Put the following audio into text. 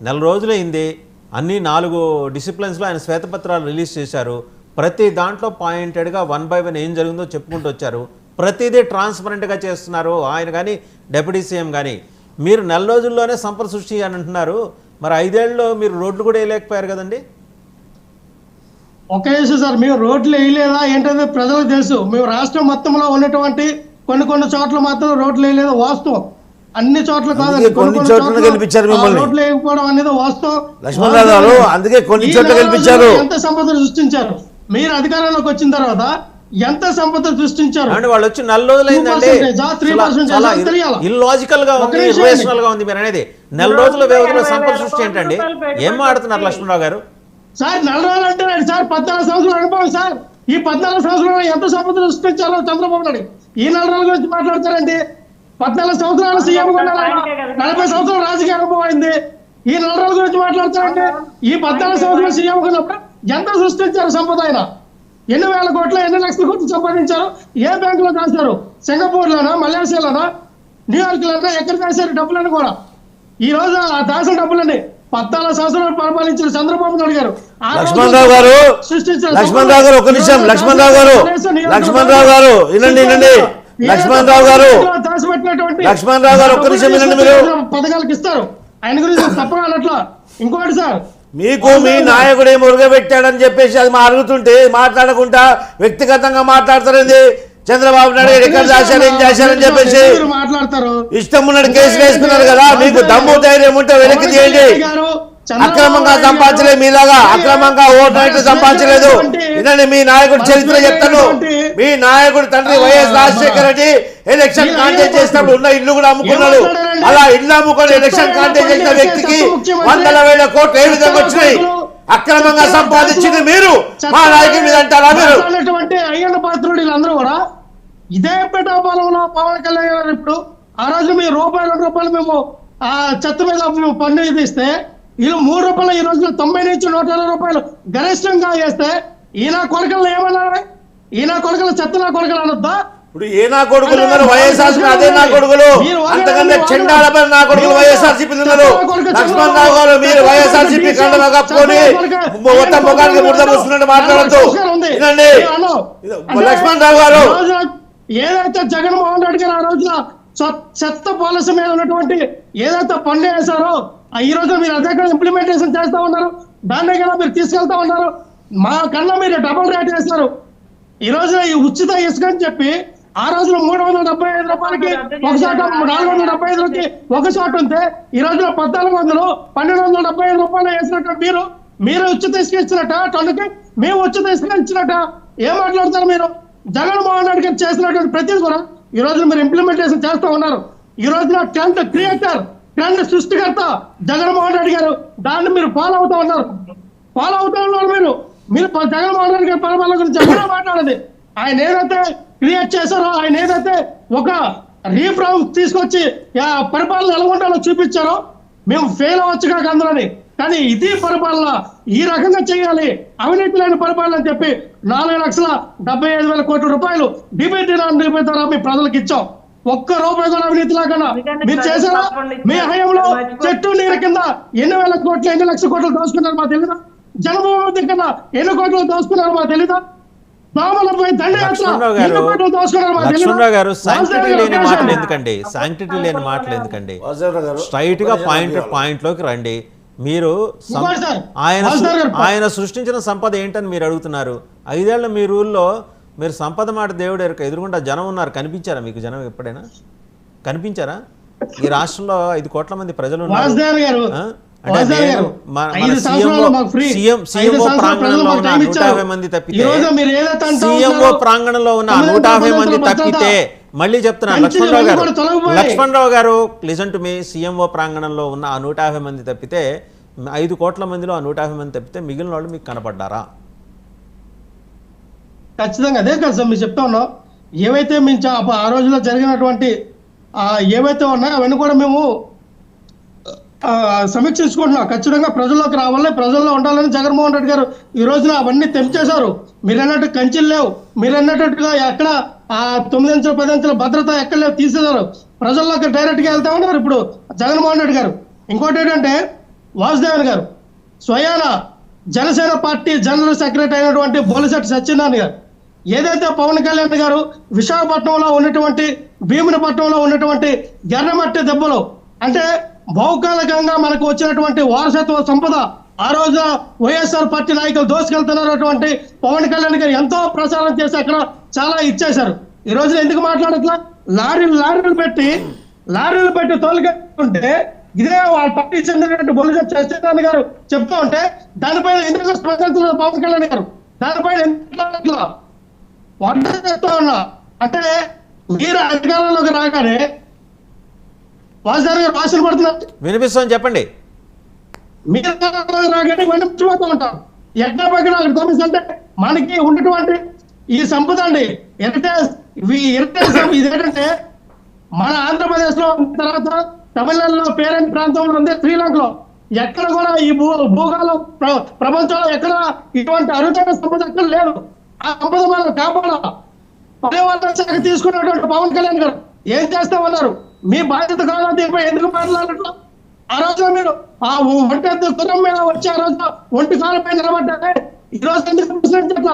నెల రోజులైంది, అన్ని 4 డిసిప్లిన్స్లో ఆయన శ్వేతపత్రాలు రిలీజ్ చేశారు. ప్రతి దాంట్లో పాయింటెడ్గా 1 by 1 ఏం జరిగిందో చెప్పుకుంటూ వచ్చారు. ప్రతిదీ ట్రాన్స్పరెంట్గా చేస్తున్నారు ఆయన కానీ డిప్యూటీ సీఎం కానీ. మీరు నెల రోజుల్లోనే సంపద సృష్టి అని అంటున్నారు, మరి 5 ఏళ్ళలో మీరు రోడ్లు కూడా వేయలేకపోయారు కదండి. ఒకే విషయం సార్, మేము రోడ్లు వేయలేదా ఏంటంటే ప్రజలకు తెలుసు. మేము రాష్ట్రం మొత్తంలో ఉన్నటువంటి కొన్ని చోట్ల మాత్రం రోడ్లు వేయలేదు వాస్తవం, అన్ని చోట్ల కాదండి. కొన్ని చోట్ల గెలిపించారు మిమ్మల్ని. రోడ్లు వేయకపోవడం అనేది వాస్తవం. లక్ష్మణరావు గారు అందుకే కొన్ని చోట్ల గెలిపించారు. ఎంత సంపద సృష్టించారు మీరు అధికారంలోకి వచ్చిన తర్వాత, ఎంత సంపద సృష్టించారు. వాళ్ళు వచ్చి నెల రోజులైందండి. ఇల్లాజికల్ గా ఉంది, ఇర్రేషనల్ గా ఉంది మీరు అనేది. నెల రోజుల వ్యవధిలో సంపద సృష్టి ఏంటండి? ఏం మాట్లాడుతున్నారు లక్ష్మణరావు గారు? సార్ నెల రోజులు అంటే సార్ 14 సంవత్సరాలు అనుభవం సార్. ఈ 14 సంవత్సరాలు ఎంత సంపద సృష్టించారో చంద్రబాబు నాయుడు ఈ 4 రోజుల గురించి మాట్లాడతారండి. 14 సంవత్సరాలు సీఎం 40 సంవత్సరాలు రాజకీయ అనుభవం అయింది. ఈ 4 రోజుల గురించి మాట్లాడతారండి. ఈ 14 సంవత్సరాలు సీఎం ఉన్నప్పుడు ఎంత సృష్టించారు సంపద? ఆయన ఎన్ని వేల కోట్ల ఎన్ని లక్షల కోట్లు సంపాదించారు? ఏ బ్యాంకులో దాచారు? సింగపూర్ లోనా, మలేషియాలోనా, న్యూయార్క్ లోనా, ఎక్కడ దాచారు డబ్బులని కూడా? ఈ రోజు ఆ దాచిన డబ్బులని 14 సంవత్సరాలు పరిపాలించిన చంద్రబాబు నాయుడు గారు లక్ష్మణరావు గారు ఒక నిమిషం. లక్ష్మణరావు గారు వినండి. లక్ష్మణరావు గారు ఒక్క నిమిషం వినండి. మీరు పథకాలకు ఇస్తారు, ఆయన గురించి తప్పగా అట్లా. ఇంకోటి సార్, మీకు మీ నాయకుడే మురుగబెట్టాడని చెప్పేసి అది అడుగుతుంటే మాట్లాడకుండా వ్యక్తిగతంగా మాట్లాడతారండి. చంద్రబాబు నాయుడు ఎక్కడ దాచారు, ఏం చేశారని చెప్పేసి మాట్లాడతారు. ఇష్టం ఉన్నట్టు కేసులు వేసుకున్నారు కదా. మీకు దమ్ము ధైర్యం ఉంటే వెనక్కి తీయండి. అక్రమంగా సంపాదించలేదు, మీలాగా అక్రమంగా ఓటు నైట్ సంపాదించలేదు. ఇదండి మీ నాయకుడు చరిత్ర చెప్తాను. మీ నాయకుడు తండ్రి YS Rajasekhara Reddy election contest చేసినప్పుడు ఉన్న ఇల్లు కూడా అమ్ముకున్నాడు. అలా ఇల్లు అమ్ముకొని ఎలక్షన్ కాంటెస్ట్ చేసిన వ్యక్తికి 100,000 కోట్లు ఏ విధంగా వచ్చినాయి? అక్రమంగా సంపాదించింది మీరు, మా నాయకుడి మీద అంటారా మీరు? అయ్యన్న పాత్రుడు వీళ్ళందరూ కూడా ఇదే పిఠాపాలెంలో పవన్ కళ్యాణ్ గారు ఇప్పుడు ఆ రోజు మీ ₹2 మేము ఆ చెత్త మీద మేము పన్ను ఇస్తే వీళ్ళు ₹3 ఈ రోజులో 90 నుంచి ₹120 గరిష్టంగా వేస్తే ఈయన కొడుకులు ఏమన్నారు? ఈయన కొడుకులు చెత్త నా కొడుకులు అనొద్దా? ఇప్పుడు ఏ నా కొడుకులు ఉన్నారు? వైఎస్ఆర్సీపీ అదే నా కొడుకులు, అంతకంటే చెండాలపై నా కొడుకులు వైఎస్ఆర్సీపీ ఉన్నారు. లక్ష్మణరావు గారు మీరు వైఎస్ఆర్సీపీ కండగా కప్పుకొని మొత్తం ముఖానికి బురద పూసుకున్నట్టు మాట్లాడద్దు. వినండి లక్ష్మణరావు గారు, ఏదైతే జగన్మోహన్ రెడ్డి గారు ఆ రోజున చెత్త పాలసీ మీద ఉన్నటువంటి ఏదైతే పన్ను వేశారో ఈ రోజు మీరు అదే ఇంప్లిమెంటేషన్ చేస్తా ఉన్నారు. దాన్నే కదా మీరు తీసుకెళ్తా ఉన్నారు. మా కన్నా మీరు డబుల్ రేట్ వేస్తారు. ఈ రోజు ఈ ఉచిత ఇసుక అని చెప్పి ఆ రోజులో ₹375 ఒక చోట, ₹475 ఒక చోట ఉంటే ఈ రోజులో ₹1,400, ₹1,275 వేసినట్టు మీరు ఉచిత ఇసుక ఇచ్చినట్ట, టన్నుకి మేము ఉచిత ఇసుక ఇచ్చినట్ట. ఏం మాట్లాడతారు మీరు? జగన్మోహన్ రెడ్డి గారు చేసినటువంటి ప్రతిదీ కూడా ఈ రోజు మీరు ఇంప్లిమెంటేషన్ చేస్తూ ఉన్నారు. ఈ రోజున ట్రెండ్ క్రియేటర్, ట్రెండ్ సృష్టికర్త జగన్మోహన్ రెడ్డి గారు. దాన్ని మీరు ఫాలో అవుతూ ఉన్నారు. మీరు జగన్మోహన్ రెడ్డి గారి పరిపాలన గురించి ఎప్పుడో మాట్లాడేది. ఆయన ఏదైతే క్రియేట్ చేశారో, ఆయన ఏదైతే ఒక రీఫార్మ్ తీసుకొచ్చి పరిపాలన ఎలా ఉండాలో చూపించారో మేము ఫెయిల్ అవ్వచ్చు కాక అందులోని. కానీ ఇది పరిపాలన, ఈ రకంగా చేయాలి, అవినీతి లేని పరిపాలన అని చెప్పి ₹4,75,000 కోట్ల డిబిటీ ద్వారా మీ ప్రజలకు ఇచ్చాం. ₹1 కూడా అవినీతి లేకుండా మీరు చేశారా? మీ హయాంలో చెట్టు నీరు కింద ఎన్ని వేల కోట్లు, ఎన్ని లక్షల కోట్లు దోచుకున్నారు మా తెలీదా? జనభూమి కింద ఎన్ని కోట్లు దోచుకున్నారు మా తెలీదా? లక్ష్మణరావు గారు శాంక్టిటీ లేని మాటలు ఎందుకండి? శాంక్టిటీ లేని మాటలు ఎందుకండి? స్ట్రైట్ గా పాయింట్ లోకి రండి. మీరు ఆయన సృష్టించిన సంపద ఏంటని మీరు అడుగుతున్నారు. 5 ఏళ్ల మీ రూల్లో మీరు సంపద మాట దేవుడు ఎదురుగుండా జనం ఉన్నారు. కనిపించారా మీకు? జనం ఎప్పుడైనా కనిపించారా? ఈ రాష్ట్రంలో 5 కోట్ల మంది ప్రజలు ఉన్నారు. సీఎంఓ ప్రాంగణంలో ఉన్న 150 మంది తప్పితే, సీఎంఓ ప్రాంగణంలో ఉన్న 150 మంది తప్పితే, మళ్ళీ చెప్తున్నాను లక్ష్మణరావు గారు లిజన్ టు మీ, సీఎంఓ ప్రాంగణంలో ఉన్న ఆ 150 మంది తప్పితే, 5 కోట్ల మందిలో ఆ 150 మంది తప్పితే మిగిలిన వాళ్ళు మీకు కనపడ్డారా? ఖచ్చితంగా అదే కదా సార్ మీరు చెప్తా ఉన్నాం. ఏవైతే మేము ఆ రోజుల్లో జరిగినటువంటి ఏవైతే ఉన్నాయో అవన్నీ కూడా మేము సమీక్షించుకుంటున్నాం. ఖచ్చితంగా ప్రజల్లోకి రావాలని, ప్రజల్లో ఉండాలని జగన్మోహన్ రెడ్డి గారు ఈ రోజున అవన్నీ తెంచేశారు. మీరు అన్నట్టు కంచెలు లేవు, మీరు అన్నట్టుగా ఎక్కడ 9 అంచెల 10 అంచెల భద్రత ఎక్కడ లేవు, తీసేశారు. ప్రజల్లోకి డైరెక్ట్ గా వెళ్తా ఉన్నారు ఇప్పుడు జగన్మోహన్ రెడ్డి గారు. ఇంకోటి ఏంటంటే వాసుదేవన్ గారు, స్వయాన జనసేన పార్టీ జనరల్ సెక్రటరీ అయినటువంటి బొలిశెట్టి సత్యనారాయణ గారు, ఏదైతే పవన్ కళ్యాణ్ గారు విశాఖపట్నంలో ఉన్నటువంటి భీమునిపట్నంలో ఉన్నటువంటి గర్రమట్టి దెబ్బలు అంటే భౌగోళికంగా మనకు వచ్చినటువంటి వారసత్వ సంపద ఆ రోజు వైఎస్ఆర్ పార్టీ నాయకులు దోసుకెళ్తున్నటువంటి పవన్ కళ్యాణ్ గారు ఎంతో ప్రచారం చేసి అక్కడ చాలా ఇచ్చేశారు. ఈ రోజు ఎందుకు మాట్లాడట్లా? లారీలు పెట్టి తోలుకుంటే ఇదే వాళ్ళ పార్టీ చెందినటువంటి బొలిశెట్టి సత్యనారాయణ గారు చెప్తూ ఉంటే దానిపైన ఎందుకు స్పందించలేదు పవన్ కళ్యాణ్ గారు? దానిపైన ఎందుకు వంట చేస్తూ ఉన్నా అంటే మీరు అధికారంలోకి రాగానే వాసుదేవ్ గారు వాసన పడుతున్నారు. వినిపిస్తాం, చెప్పండి. మీరు అధికారంలోకి రాగానే వెంటపోతూ ఉంటారు. ఎక్కడ పక్కన అక్కడ తోమిస్తుంటే మనకి ఉన్నటువంటి ఈ సంపద అండి హెరిటేజ్ ఇది ఏంటంటే మన ఆంధ్రప్రదేశ్ లో తర్వాత తమిళనాడులో పేరెంట్ ప్రాంతంలో ఉంది, శ్రీలంకలో ఎక్కడ కూడా ఈ భూగోళం ప్రపంచంలో ఎక్కడ ఇటువంటి అరుదైన సంపద ఎక్కడ లేదు. ఆ సంపద మనం కాపాడాలి. పర్యావరణ శాఖ తీసుకున్నటువంటి పవన్ కళ్యాణ్ గారు ఏం చేస్తా ఉన్నారు? మీ బాధ్యత కాదా దీనిపై ఎందుకు మాట్లాడట్లా? ఆ రోజు మీరు ఆ ఒంటి గుర్రం మీద వచ్చి ఆ రోజు ఒంటి కాలపై నిలబడ్డారే, ఈ రోజు ఎందుకు ప్రశ్నించట్లా?